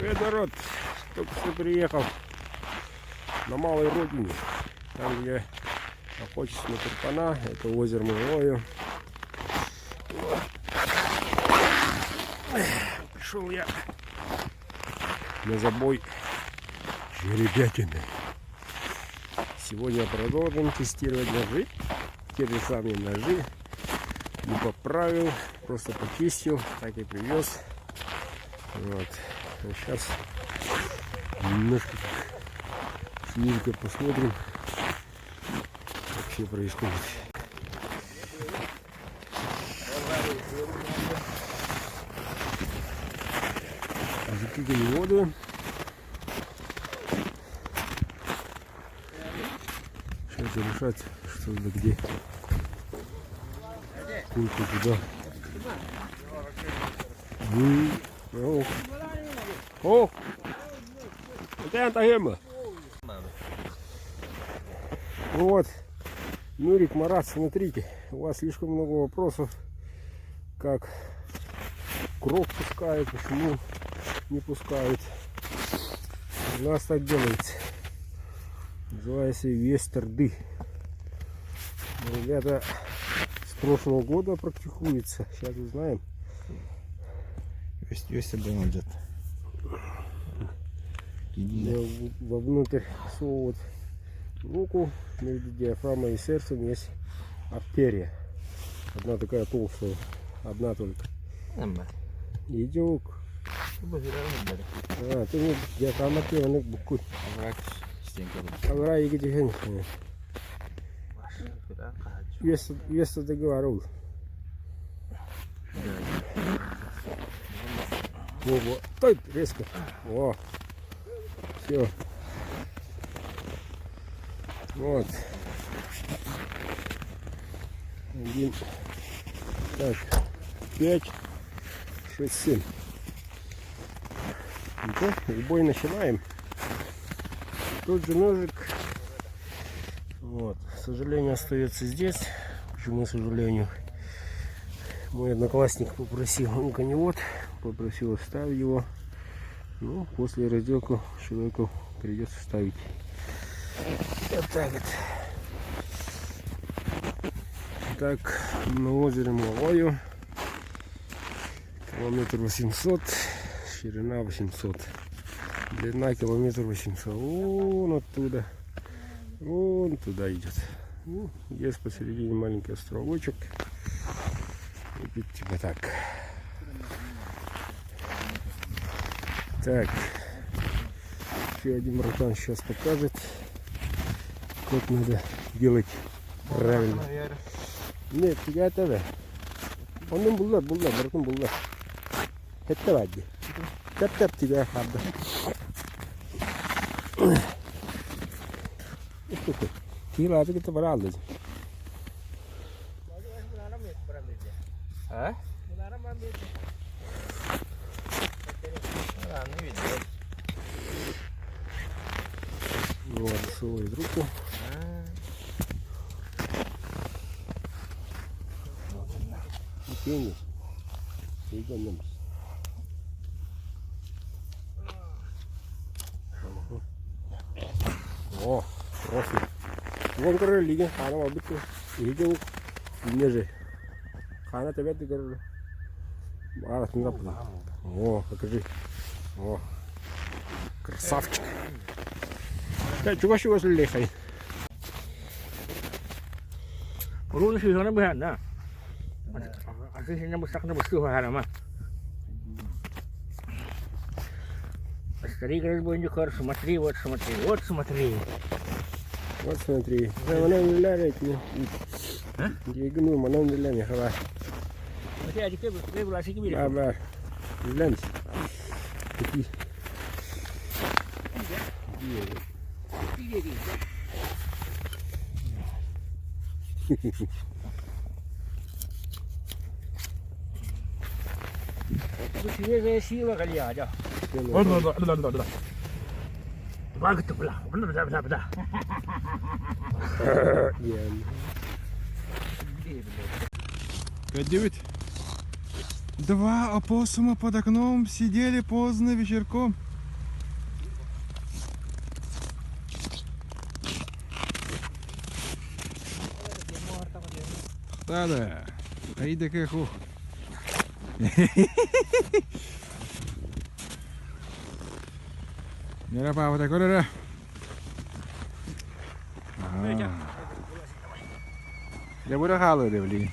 Привет, народ! Только что приехал на малой родине, там где охотятся на карпана. Это озеро Мулою. Пришел я на забой жеребятины. Сегодня продолжим тестировать ножи. Те же самые ножи. Не поправил, просто почистил, так и привез. Вот. А сейчас немножко снизу посмотрим, как все происходит. Закидываем воду. Сейчас решать, что да где. Сколько туда. О! Вот, Нурик, Марат, смотрите, у вас слишком много вопросов, как крок пускают, почему не пускают. У нас так делается. Называется вестерды. Ребята с прошлого года практикуются, сейчас узнаем. Вестерды идет. Вовнутрь совывать руку, между диафрагмой и сердцем есть артерия. Одна такая толстая, одна только. Идет. Ты не диафрагма не букут. Аврай гидихен. Вес договорил. Во, стой, резко. Во. Все. Вот. Один. Так. 5, 6, 7. Ну-ка, бой начинаем. Тот же ножик. Вот. К сожалению, остается здесь. Почему, к сожалению? Мой одноклассник попросил, ну-ка не вот, попросил оставить его. Ну, после разделки человеку придется ставить. Вот так вот. Так, на озере Мулою. Километр 800, ширина 800. Длина километр 800. Вон оттуда. Вон туда идет. Ну, есть посередине маленький островочек. И типа так. Так, еще один братан сейчас покажет, как надо делать правильно. Нет, я это. Он не булдар, братан булдар. Это вади. Тап тебя хабда. Это что? Кила, это где-то брал. А? Вот, свою руку. Пенис. О, профиль. Вон король лиги, она обычно видел ниже. Она тебя ты король. А, ты напал. О, покажи. О, красавчик. Да, чего ж его лехай? Рун сih sana bahan dah. Aslinya besar na bestuh harama. Старик разбойник хор, смотри, вот смотри, вот смотри. Вот смотри. Она не ляжет мне. Я гну, она не ляжет, хава. Вот я теперь была сидеть. Aba, lens. Такие. Свежая сила, галия. Два опоссума под окном сидели поздно вечерком. Та-да. Та йде киху. Mira pa, te correrá. Le voy a dejarlo de Blin.